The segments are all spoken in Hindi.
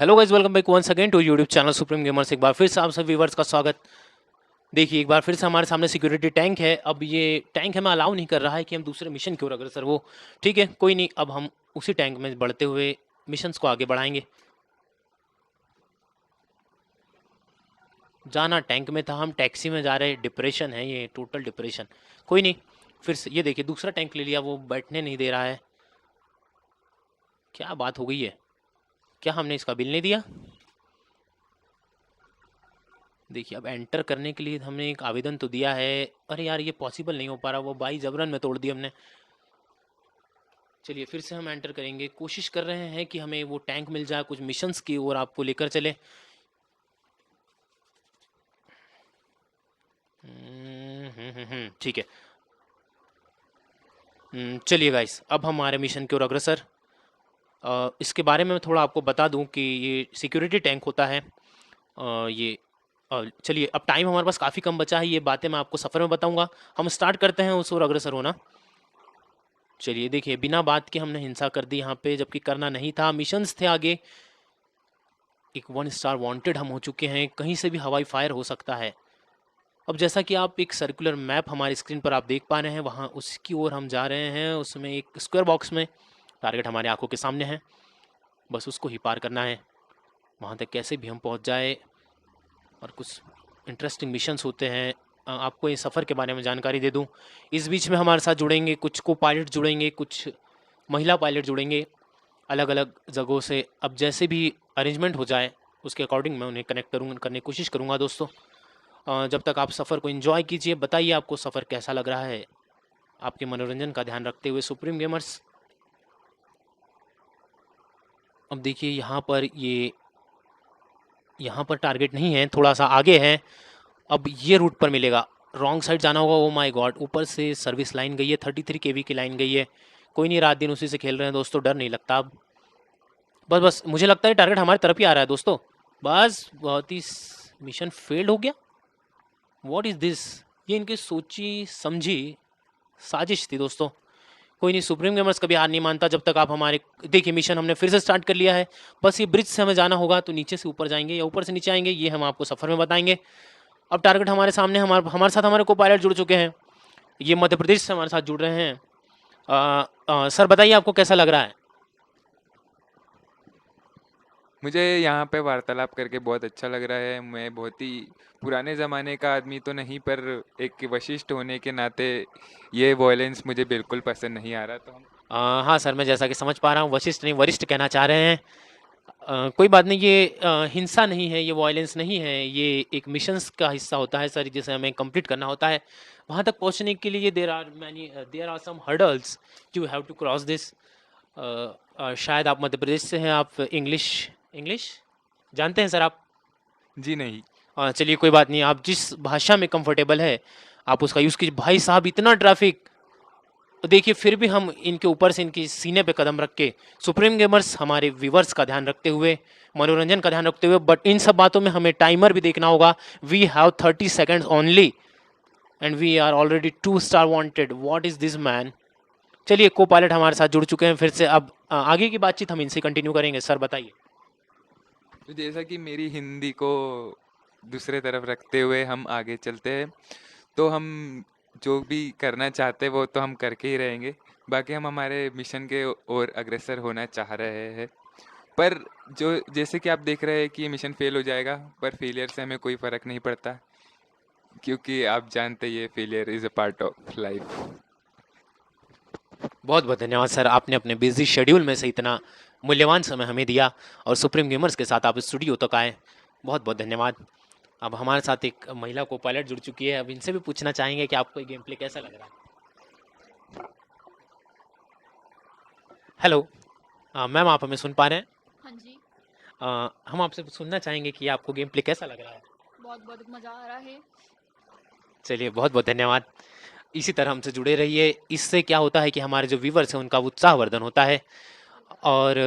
Hello guys, welcome back once again to YouTube channel supreme gamers. एक बार फिर से आप सभी व्यूअर्स का स्वागत। देखिए, एक बार फिर से हमारे सामने सिक्योरिटी टैंक है। अब ये टैंक हमें अलाउ नहीं कर रहा है कि हम दूसरे मिशन की ओर अग्रसर हो। ठीक है, कोई नहीं, अब हम उसी टैंक में बढ़ते हुए मिशंस को आगे बढ़ाएंगे। जाना टैंक में था, हम टैक्सी में जा रहे हैं। डिप्रेशन है ये, टोटल डिप्रेशन। कोई नहीं, फिर से ये देखिए दूसरा टैंक ले लिया, वो बैठने नहीं दे रहा है। क्या बात हो गई है? क्या हमने इसका बिल नहीं दिया? देखिए, अब एंटर करने के लिए हमने एक आवेदन तो दिया है। अरे यार, ये पॉसिबल नहीं हो पा रहा, वो बाई जबरन में तोड़ दी हमने। चलिए फिर से हम एंटर करेंगे। कोशिश कर रहे हैं कि हमें वो टैंक मिल जाए, कुछ मिशंस की ओर आपको लेकर चले। ठीक है। चलिए गाइस, अब हमारे मिशन की ओर अग्रसर। इसके बारे में मैं थोड़ा आपको बता दूं कि ये सिक्योरिटी टैंक होता है। ये चलिए, अब टाइम हमारे पास काफ़ी कम बचा है, ये बातें मैं आपको सफ़र में बताऊंगा। हम स्टार्ट करते हैं उस ओर अग्रसर होना। चलिए देखिए, बिना बात के हमने हिंसा कर दी यहाँ पे, जबकि करना नहीं था। मिशंस थे आगे। एक 1 स्टार वांटेड हम हो चुके हैं, कहीं से भी हवाई फायर हो सकता है। अब जैसा कि आप एक सर्कुलर मैप हमारी स्क्रीन पर आप देख पा रहे हैं, वहाँ उसकी ओर हम जा रहे हैं। उसमें एक स्क्वायर बॉक्स में टारगेट हमारे आंखों के सामने है, बस उसको ही पार करना है। वहाँ तक कैसे भी हम पहुँच जाए। और कुछ इंटरेस्टिंग मिशंस होते हैं, आपको इस सफ़र के बारे में जानकारी दे दूं। इस बीच में हमारे साथ जुड़ेंगे कुछ को पायलट, जुड़ेंगे कुछ महिला पायलट जुड़ेंगे अलग अलग जगहों से। अब जैसे भी अरेंजमेंट हो जाए उसके अकॉर्डिंग मैं उन्हें कनेक्ट करने की कोशिश करूँगा दोस्तों। जब तक आप सफ़र को एंजॉय कीजिए। बताइए आपको सफ़र कैसा लग रहा है, आपके मनोरंजन का ध्यान रखते हुए सुप्रीम गेमर्स। अब देखिए यहाँ पर टारगेट नहीं है, थोड़ा सा आगे है। अब ये रूट पर मिलेगा, रॉन्ग साइड जाना होगा। ओ माय गॉड, ऊपर से सर्विस लाइन गई है, 33 केवी की लाइन गई है। कोई नहीं, रात दिन उसी से खेल रहे हैं दोस्तों, डर नहीं लगता अब। बस बस, मुझे लगता है टारगेट हमारी तरफ ही आ रहा है दोस्तों। बस, बहुत ही मिशन फेल्ड हो गया। What is this? ये इनकी सोची समझी साजिश थी दोस्तों। कोई नहीं, सुप्रीम गेमर्स कभी हार नहीं मानता। जब तक आप हमारे, देखिए मिशन हमने फिर से स्टार्ट कर लिया है। बस ये ब्रिज से हमें जाना होगा, तो नीचे से ऊपर जाएंगे या ऊपर से नीचे आएंगे, ये हम आपको सफ़र में बताएंगे। अब टारगेट हमारे सामने, हमारे साथ हमारे को पायलट जुड़ चुके हैं। ये मध्य प्रदेश से हमारे साथ जुड़ रहे हैं। सर बताइए आपको कैसा लग रहा है? मुझे यहाँ पे वार्तालाप करके बहुत अच्छा लग रहा है। मैं बहुत ही पुराने ज़माने का आदमी तो नहीं, पर एक वशिष्ठ होने के नाते ये वॉयलेंस मुझे बिल्कुल पसंद नहीं आ रहा। तो हम हाँ सर, मैं जैसा कि समझ पा रहा हूँ वशिष्ठ नहीं वरिष्ठ कहना चाह रहे हैं। कोई बात नहीं, ये हिंसा नहीं है, ये वॉयलेंस नहीं है, ये एक मिशंस का हिस्सा होता है सर, जिसे हमें कंप्लीट करना होता है। वहाँ तक पहुँचने के लिए there are some hurdles you have to cross this. शायद आप मध्य प्रदेश से हैं, आप इंग्लिश इंग्लिश जानते हैं सर आप? जी नहीं। चलिए कोई बात नहीं, आप जिस भाषा में कंफर्टेबल है आप उसका यूज़ कीजिए। भाई साहब, इतना ट्रैफिक! देखिए, फिर भी हम इनके ऊपर से इनकी सीने पे कदम रख के, सुप्रीम गेमर्स हमारे व्यूवर्स का ध्यान रखते हुए, मनोरंजन का ध्यान रखते हुए, बट इन सब बातों में हमें टाइमर भी देखना होगा। We have 30 seconds only and we are already 2 star wanted. What is this man? चलिए, को पायलट हमारे साथ जुड़ चुके हैं फिर से। अब आगे की बातचीत हम इनसे कंटिन्यू करेंगे। सर बताइए। तो जैसा कि मेरी हिंदी को दूसरे तरफ रखते हुए हम आगे चलते हैं, तो हम जो भी करना चाहते हैं वो तो हम करके ही रहेंगे। बाकी हम हमारे मिशन के ओर अग्रसर होना चाह रहे हैं। पर जो जैसे कि आप देख रहे हैं कि ये मिशन फेल हो जाएगा, पर फेलियर से हमें कोई फर्क नहीं पड़ता, क्योंकि आप जानते हैं ये failure is a part of life. बहुत बहुत धन्यवाद सर, आपने अपने बिजी शेड्यूल में से इतना मूल्यवान समय हमें दिया और सुप्रीम गेमर्स के साथ आप स्टूडियो तक आए। बहुत बहुत धन्यवाद। अब हमारे साथ एक महिला को पायलट जुड़ चुकी है, अब इनसे भी पूछना चाहेंगे कि आपको ये गेम प्ले कैसा लग रहा है। हेलो, मैम आप हमें सुन पा रहे हैं? हाँ जी। हम आपसे सुनना चाहेंगे कि आपको गेम प्ले कैसा लग रहा है। बहुत बहुत मज़ा आ रहा है। चलिए बहुत बहुत धन्यवाद। इसी तरह हमसे जुड़े रहिए। इससे क्या होता है कि हमारे जो व्यूवर्स हैं उनका उत्साहवर्धन होता है और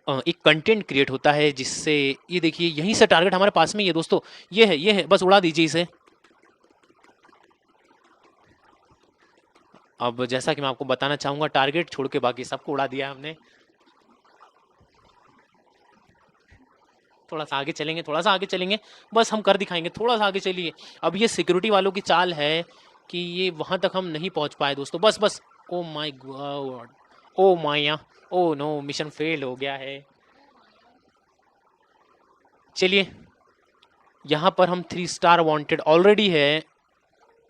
एक कंटेंट क्रिएट होता है, जिससे ये देखिए यहीं से टारगेट हमारे पास में ही है दोस्तों। ये है, बस उड़ा दीजिए इसे। अब जैसा कि मैं आपको बताना चाहूँगा, टारगेट छोड़ के बाकी सबको उड़ा दिया हमने। थोड़ा सा आगे चलेंगे, थोड़ा सा आगे चलेंगे, बस हम कर दिखाएंगे, थोड़ा सा आगे चलिए। अब ये सिक्योरिटी वालों की चाल है कि ये वहां तक हम नहीं पहुंच पाए दोस्तों, बस बस। ओ माय गॉड, ओ माया, ओ नो, मिशन फेल हो गया है। चलिए, यहाँ पर हम 3 स्टार वांटेड ऑलरेडी है,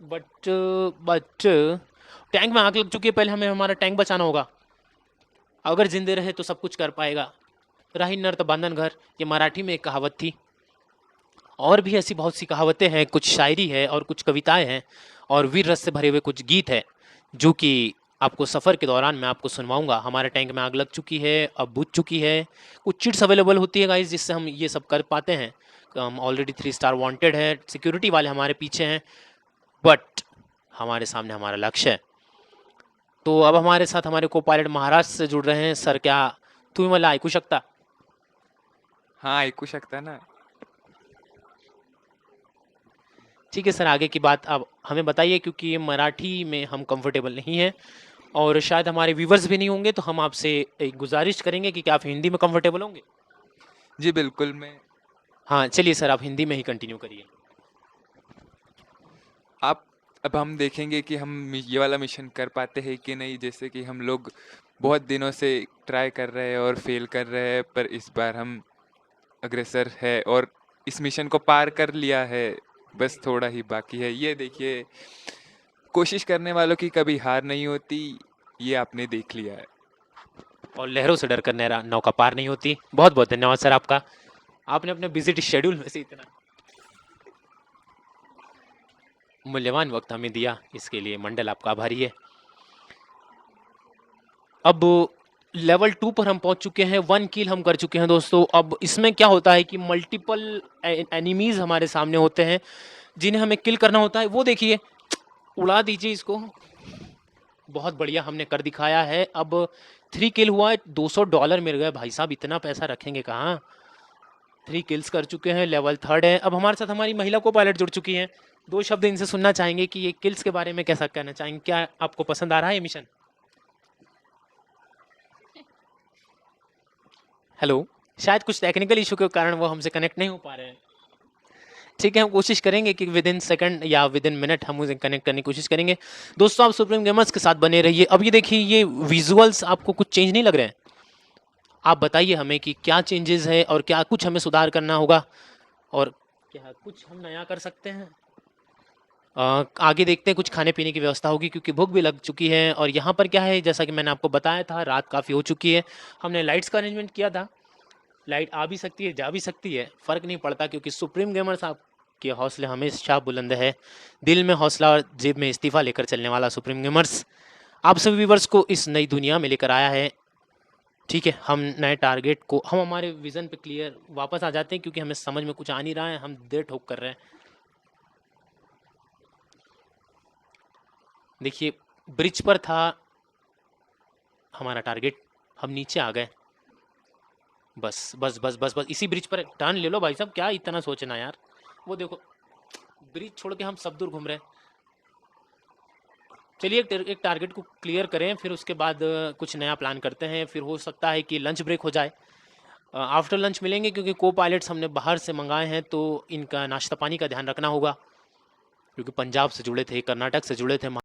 बट बट टैंक में आग लग चुकी है, पहले हमें हमारा टैंक बचाना होगा। अगर जिंदे रहे तो सब कुछ कर पाएगा। रही नर तो बंधन घर, ये मराठी में एक कहावत थी। और भी ऐसी बहुत सी कहावतें हैं, कुछ शायरी है और कुछ कविताएं हैं और वीर रस से भरे हुए कुछ गीत है, जो कि आपको सफ़र के दौरान मैं आपको सुनवाऊंगा। हमारे टैंक में आग लग चुकी है, अब बुझ चुकी है। कुछ चिट्स अवेलेबल होती है गाइस, जिससे हम ये सब कर पाते हैं। हम ऑलरेडी 3 स्टार वांटेड है, सिक्योरिटी वाले हमारे पीछे हैं, बट हमारे सामने हमारा लक्ष्य है। तो अब हमारे साथ हमारे को पायलट महाराष्ट्र से जुड़ रहे हैं। सर, क्या तुम्ही मला ऐकू शकता? हाँ, ऐकू शकता ना? ठीक है सर, आगे की बात आप हमें बताइए, क्योंकि ये मराठी में हम कंफर्टेबल नहीं हैं और शायद हमारे व्यूवर्स भी नहीं होंगे, तो हम आपसे एक गुजारिश करेंगे कि क्या आप हिंदी में कंफर्टेबल होंगे? जी, बिल्कुल मैं हाँ, चलिए सर, आप हिंदी में ही कंटिन्यू करिए। आप अब हम देखेंगे कि हम ये वाला मिशन कर पाते हैं कि नहीं। जैसे कि हम लोग बहुत दिनों से ट्राई कर रहे हैं और फेल कर रहे हैं, पर इस बार हम अग्रसर है और इस मिशन को पार कर लिया है। बस थोड़ा ही बाकी है। ये देखिए, कोशिश करने वालों की कभी हार नहीं होती, ये आपने देख लिया है। और लहरों से डरकर नौका पार नहीं होती। बहुत बहुत धन्यवाद सर आपका, आपने अपने बिजी शेड्यूल में से इतना मूल्यवान वक्त हमें दिया, इसके लिए मंडल आपका आभारी है। अब लेवल 2 पर हम पहुंच चुके हैं, 1 किल हम कर चुके हैं दोस्तों। अब इसमें क्या होता है कि मल्टीपल एनिमीज हमारे सामने होते हैं, जिन्हें हमें किल करना होता है। वो देखिए, उड़ा दीजिए इसको। बहुत बढ़िया, हमने कर दिखाया है। अब 3 किल हुआ है, $200 मिल गए भाई साहब, इतना पैसा रखेंगे कहाँ। 3 किल्स कर चुके हैं, लेवल 3 है। अब हमारे साथ हमारी महिला को पायलट जुड़ चुकी हैं। 2 शब्द इनसे सुनना चाहेंगे कि ये किल्स के बारे में कैसा कहना चाहेंगे, क्या आपको पसंद आ रहा है ये मिशन? हेलो, शायद कुछ टेक्निकल इशू के कारण वो हमसे कनेक्ट नहीं हो पा रहे हैं। ठीक है, हम कोशिश करेंगे कि विद इन सेकंड या विद इन मिनट हम उसे कनेक्ट करने की कोशिश करेंगे। दोस्तों, आप सुप्रीम गेमर्स के साथ बने रहिए। अब ये देखिए, ये विजुअल्स आपको कुछ चेंज नहीं लग रहे हैं? आप बताइए हमें कि क्या चेंजेस है और क्या कुछ हमें सुधार करना होगा और क्या कुछ हम नया कर सकते हैं। आगे देखते हैं, कुछ खाने पीने की व्यवस्था होगी क्योंकि भूख भी लग चुकी है। और यहाँ पर क्या है, जैसा कि मैंने आपको बताया था, रात काफ़ी हो चुकी है। हमने लाइट्स का अरेंजमेंट किया था, लाइट आ भी सकती है, जा भी सकती है, फ़र्क नहीं पड़ता, क्योंकि सुप्रीम गेमर्स आपके हौसले हमेशा बुलंद है। दिल में हौसला और जेब में इस्तीफा लेकर चलने वाला सुप्रीम गेमर्स आप सभी व्यूवर्स को इस नई दुनिया में लेकर आया है। ठीक है, हम नए टारगेट को, हम हमारे विज़न पे क्लियर वापस आ जाते हैं, क्योंकि हमें समझ में कुछ आ नहीं रहा है, हम देर ठोक कर रहे हैं। देखिए, ब्रिज पर था हमारा टारगेट, हम नीचे आ गए। बस बस बस बस बस इसी ब्रिज पर टर्न ले लो भाई साहब, क्या इतना सोचना यार। वो देखो, ब्रिज छोड़ के हम सब दूर घूम रहे हैं। चलिए, एक टारगेट को क्लियर करें, फिर उसके बाद कुछ नया प्लान करते हैं। फिर हो सकता है कि लंच ब्रेक हो जाए, आफ्टर लंच मिलेंगे, क्योंकि को पायलट्स हमने बाहर से मंगाए हैं, तो इनका नाश्ता पानी का ध्यान रखना होगा, क्योंकि पंजाब से जुड़े थे, कर्नाटक से जुड़े थे।